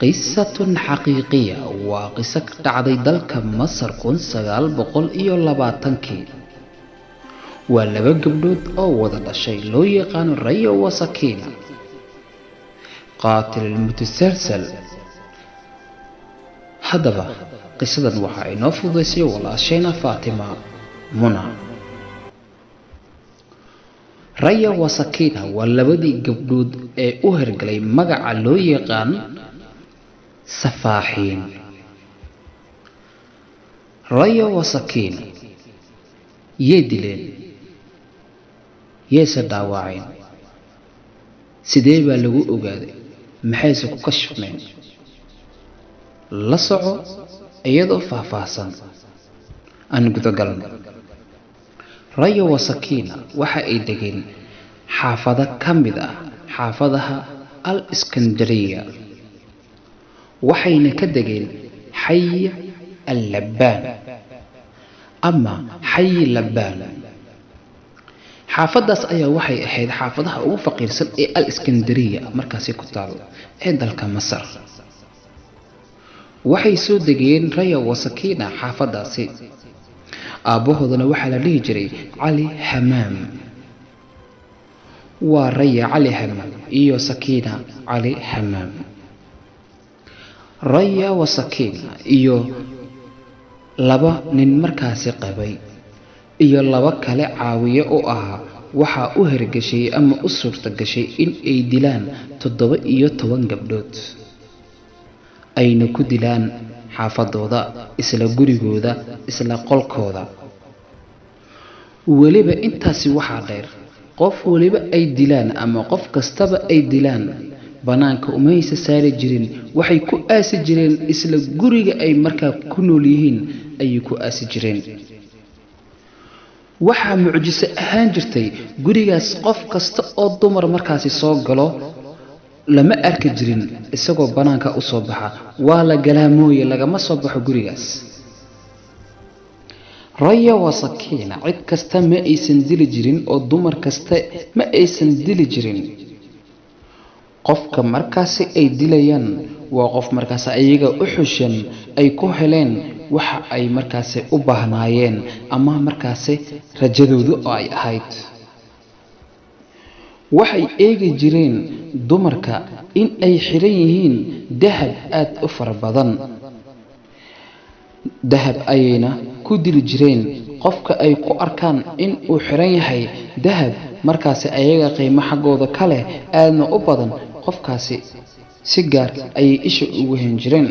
قصة حقيقية وقصة dhacday dalka Masar 1920 waa laba gabdhood oo wada dhashay loo yaqaan Raya wa Sakina qaatil mutasalsal hadaba qisadan waxa ay noo fududeysay walaasheena Fatima Muna Raya wa Sakina waa labadii gabdhood ee u hergalay magaca loo yaqaan سفاحين ريا وسكين يدلين يسداوعين سيديبا لغو اوغادي محيسو كشفمين لصعو ايضو فافاسا ان قدقلن ريا وسكين وحا ايدقين حافظة كامدة حافظها الاسكندرية waxayna ka dageen xay al-labban ama xay labban xaafadaas ayaa waxay ahayd xaafadaha ugu faqiirsan ee al-iskandariya markaas ku taal ee dalka Masar waxay soo dageen Raya wa Sakina xaafadaasi aabahoodana waxa la dhihi jiray Ali Hamam waa Raya Ali Hamam iyo Sakina Ali Hamam Raya wa Sakina iyo laba nin markaas qabay iyo laba kale caawiye oo ah waxa u hergashay ama u suurta gashay in ay dilaan 17 gabdhood ayna ku dilaan xaafadooda isla gurigooda isla qolkooda waliba intaasi waxa dheer qof waliba ay dilaan ama qof kastaba ay dilaan banaanka umaysa saari jirin waxay ku aasi jireen isla guriga ay markaa ku nool yihiin ay ku aasi jireen waxa mucjiso ahaan jirtay gurigaas qof kasta oo dumar markaasi soo galo lama arki jirin isagoo banaanka u soo baxa waa la galaamooyay lagama soo baxo gurigaas Raya wa Sakina cid kasta ma aysan dili jirin oo dumar kasta ma aysan dili jirin qofka markaasi ay dilayaan waa qof markaas ayaga u xushan ay ku heleen waxa ay markaasi u baahnaayeen ama markaasi rajadoodu ay ahayd waxay eegi jireen dumarka in ay xiran yihiin dahab aad u farabadan dahab ayna ku dili jireen qofka ay ku arkaan in uu xiran yahay dahab markaasi ayaga qiimo xagooda kale aadna u badan qofkaasi si gaar ay isha ugu hen jireen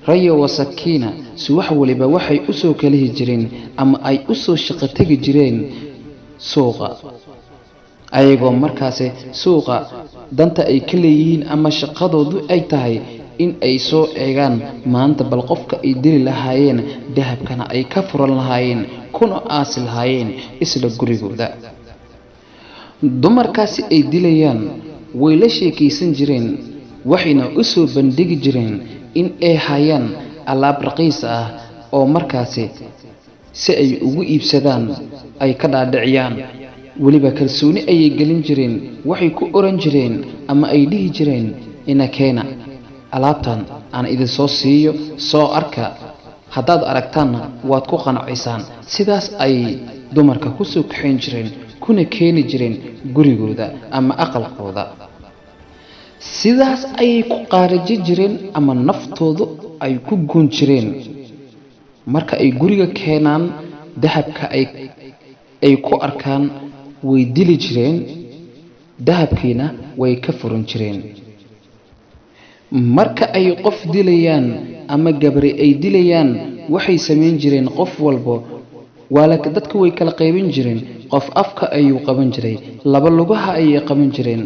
Raya wa Sakina suwax waliba waxay u soo kalihi jireen ama ay u soo shaqo tagi jireen suuqa ayagoo markaasi suuqa danta ay ka leeyihiin ama shaqadoodu ay tahay in ay soo eegaan maanta bal qofka ay dili lahaayeen dahabkana ay ka furan lahaayeen kuna aasi lahaayeen isla gurigooda dumarkaasi ay dilayaan way la sheekaysan jireen waxayna u soo bandhigi jireen in ay hayaan alaab raqiis ah oo markaasi si ay ugu iibsadaan ay ka dhaadhiciyaan waliba kalsooni ay gelin jireen waxay ku oran jireen ama ay dhihi jireen ina keena alaabtan aan idin soo siiyo soo arka haddaad aragtaanna waad ku qanacisaan sidaas ay dumarka ku soo kaxayn jireen kuna keeni jireen gurigooda ama aqalkooda sidaas ay ku qaaraji jireen ama naftoodu ay ku goon jireen marka ay guriga keenaan dahabka ay ku arkaan way dili jireen dahabkiina way ka furan jireen marka ay qof dilayaan ama gabri ay dilayaan waxay sameyn jireen qof walbo waalka dadku way kala qaybin jireen qof afka ayuu qaban jiray laba lugaha ay qaban jireen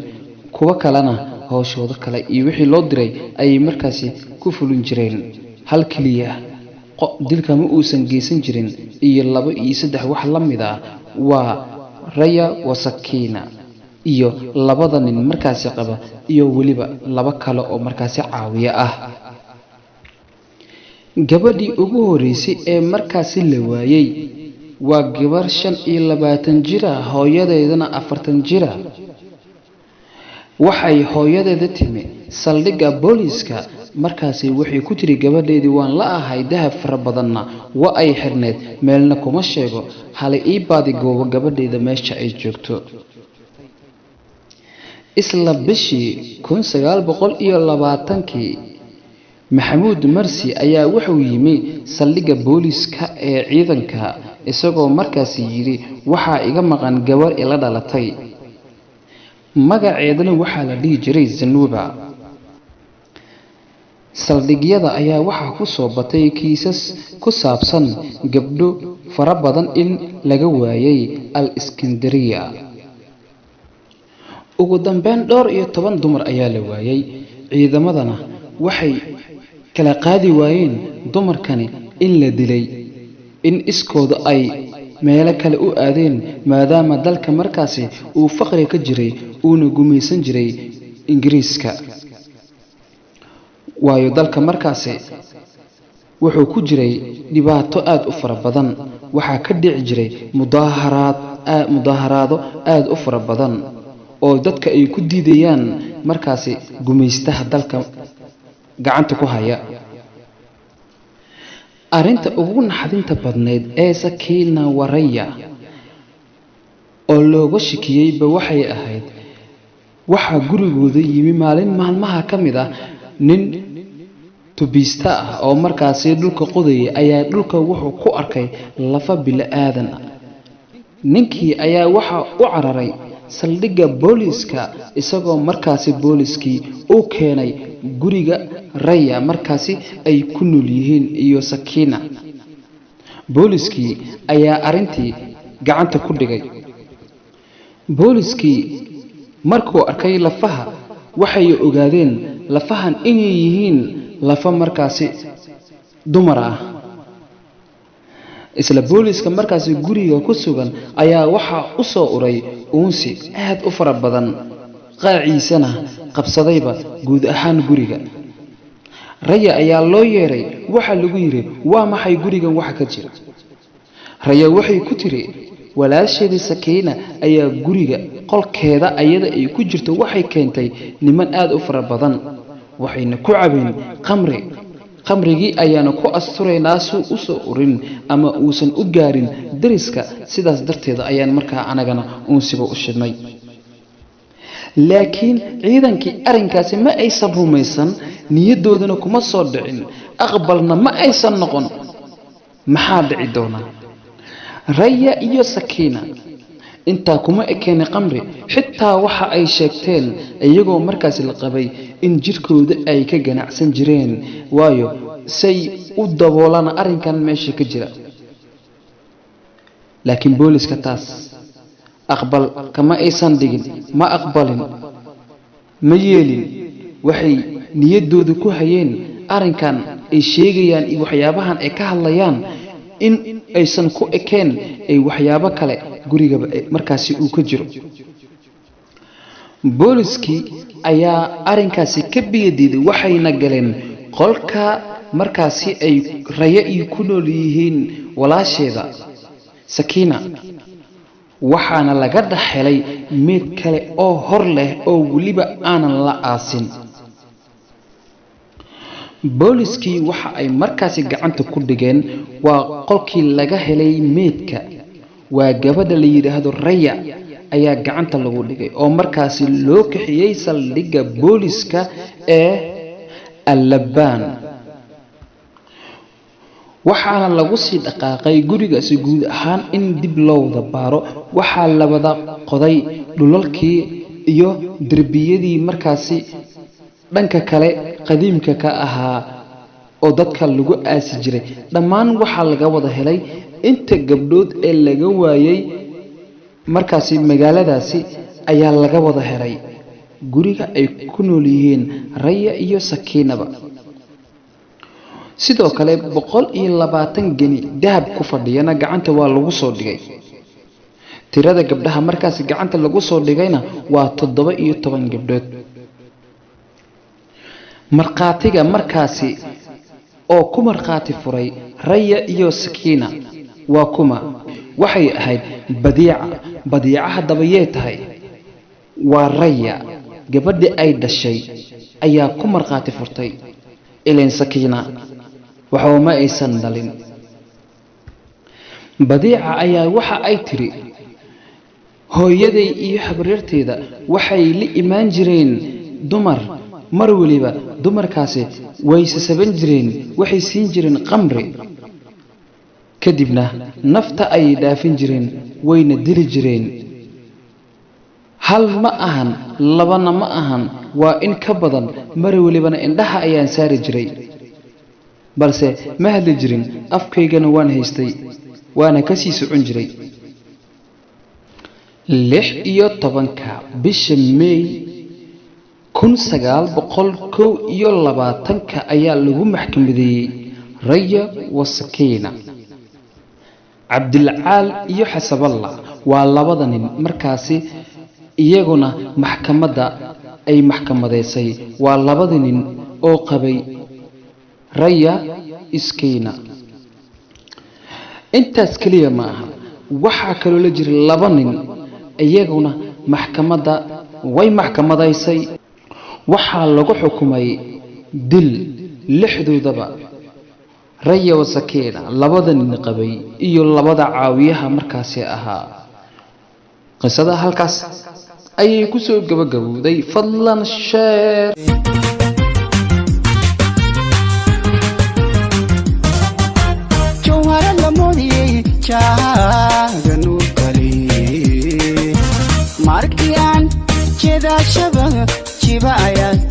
kuwa kalena hawshooda kale iyo wixii loo diray ay markaasi ku fulin jireen hal kaliya dilka ma uusan geysan jirin iyo 2 iyo 3 wax la mid ah waa Raya wa Sakina iyo labada nin markaasi qaba iyo waliba laba kale oo markaasi caawiye ah gabadhii ugu horeysay ee markaasi la waayay waa gabar 25 jir ah hooyadeedana 40 jir ah waxay hooyadeeda timi saldhigga booliiska markaasi waxay ku tiri gabadheedii waan la ahay dahab fara badanna waa ay xirneed meelna kuma sheego hala ii baadi goobo gabadheeda meesha ay joogto isla bishii 1920kii maxamuud marsi ayaa wuxuu yimi saldhigga booliiska ee ciidanka isagoo markaasi yiri waxaa iga maqan gabar ila dhalatay magaceedana waxaa la dhihi jiray Zanuba saldhigyada ayaa waxaa ku soo batay kiisas ku saabsan gabdho fara badan in laga waayay al-Iskandariya ugu dambeyn 12 dumar ayaa la waayay ciidamadana waxay kala qaadi waayeen dumarkani in la dilay in iskooda ay meelo kale u aadeen maadaama dalka markaasi uu faqri ka jiray uuna gumaysan jiray Ingiriiska waayo dalka markaasi wuxuu ku jiray dhibaato aad u fara badan waxaa ka dhici jiray mudaaharaado aad u fara badan oo dadka ay ku diidayaan markaasi gumaystaha dalka gacanta ku haya arinta ugu naxdinta badneed ee Sakina Waraya oo looga shakiyayba waxay ahayd waxa gurigooda yimi maalin maalmaha kamid ah nin tubista ah oo markaasi dhulka qodayay ayaa dhulka wuxuu ku arkay lafa bilaadan ninkii ayaa waxa u cararay saldhigga booliiska isagoo markaasi booliiskii uu keenay guriga Raya markaasi ay ku nool yihiin iyo Sakina booliiskii ayaa arintii gacanta ku dhigay booliiskii markuu arkay lafaha waxay ogaadeen lafahan inay yihiin lafa markaasi dumar ah isla booliiska markaasi guriga ku sugan ayaa waxa u soo uray uunsi aad u fara badan qaaciisana qabsadayba guud ahaan guriga Raya ayaa loo yeeray waxa lagu yiri waa maxay gurigan waxa ka jira Raya waxay ku tiri walaasheedii Sakina ayaa guriga qolkeeda ayada ay ku jirto waxay keentay niman aad u fara badan waxayna ku cabeen qamrigii ayaana ku asturaynaa suu u soo urin ama uusan u gaarin dariska sidaas darteeda ayaan markaa anagana uunsiba u shidnay laakiin ciidankii arinkaasi ma aysan rumaysan niyadoodana kuma soo dhicin aqbalna ma aysan noqon maxaa dhici doona Raya iyo Sakina inta kuma ekeen qamri xitaa waxa ay sheegteen iyagoo markaas la qabay in jirkooda ay ka ganacsan jireen waayo say u daboolaan arinkan meesha ka jira laakiin booliiska taas aqbal kama aysan dhigin ma aqbalin ma yeelin waxay niyadooda ku hayeen arinkan ay sheegayaan iyo waxyaabahan ay ka hadlayaan in aysan ku ekeen ay waxyaabo kale guriga markaasi uu ka jiro booliiskii ayaa arinkaasi ka biyadiiday waxayna galeen qolka markaasi ay Raya iyo ku nool yihiin walaasheeda Sakina waxaana laga dhaxelay mid kale oo hor leh oo waliba aanan la aasin booliiskii waxa ay markaasi gacanta ku dhigeen waa qolkii laga helay meedka waa gabadha la yiraahdo Raya ayaa gacanta lagu dhigay oo markaasi loo kaxiyay saldhigga booliiska ee Al-Laban waxaana lagu sii dhaqaaqay gurigaasi guud ahaan in dib loo wada baaro waxaa la wada qoday dhulalkii iyo darbiyadii markaasi dhanka kale qadiimka ka ahaa oo dadka lagu aasi jiray dhammaan waxa laga wada helay inta gabdhood ee laga waayay markaasi magaaladaasi ayaa laga wada helay guriga ay ku nool yihiin Raya iyo Sakinaba sidoo kale 120 geni dahab ku fadhiyana gacanta waa lagu soo dhigay tirada gabdhaha markaasi gacanta lagu soo dhigayna waa 17 gabdhood marqaatiga markaasi oo ku marqaati furay Raya iyo Sakina waa kuma waxay ahayd badiica dabayay tahay waa Raya gabadhii ay dhashay ayaa ku marqaati furtay ileen Sakiina waxa ma aysan dhalin. Badiica ayaa waxa ay tiri hooyaday iyo habaryarteeda waxay la imaan jireen dumar mar waliba dumarkaasi way sasaban jireen waxay siin jireen qamri kadibna nafta ay dhaafin jireen wayna dili jireen. hal ma ahan labana ma ahan waa in ka badan mar walibana indhaha ayaan saari jiray balse ma hadli jirin afkaygana waan haystay waana ka sii socon jiray. 16 bisha May 1921 ayaa lagu maxkamadeeyay Raya wa Sakiina. Cabdilcaal iyo Xasaballa waa labada nin markaasi iyaguna maxkamadda ay maxkamadeysay waa labada nin oo qabay Raya Sakiina. intaas kaliya ma aha waxa kale la jira laba nin iyaguna maxkamadda way maxkamadeysay waxa lagu xukumay dil lixdoodaba. Raya wa Sakiina labada nin qabay iyo labada caawiyaha markaasi ahaa. qisada halkaas ayay ku soo gabagabowday. fadlan share markian jeda shabag jiba ayat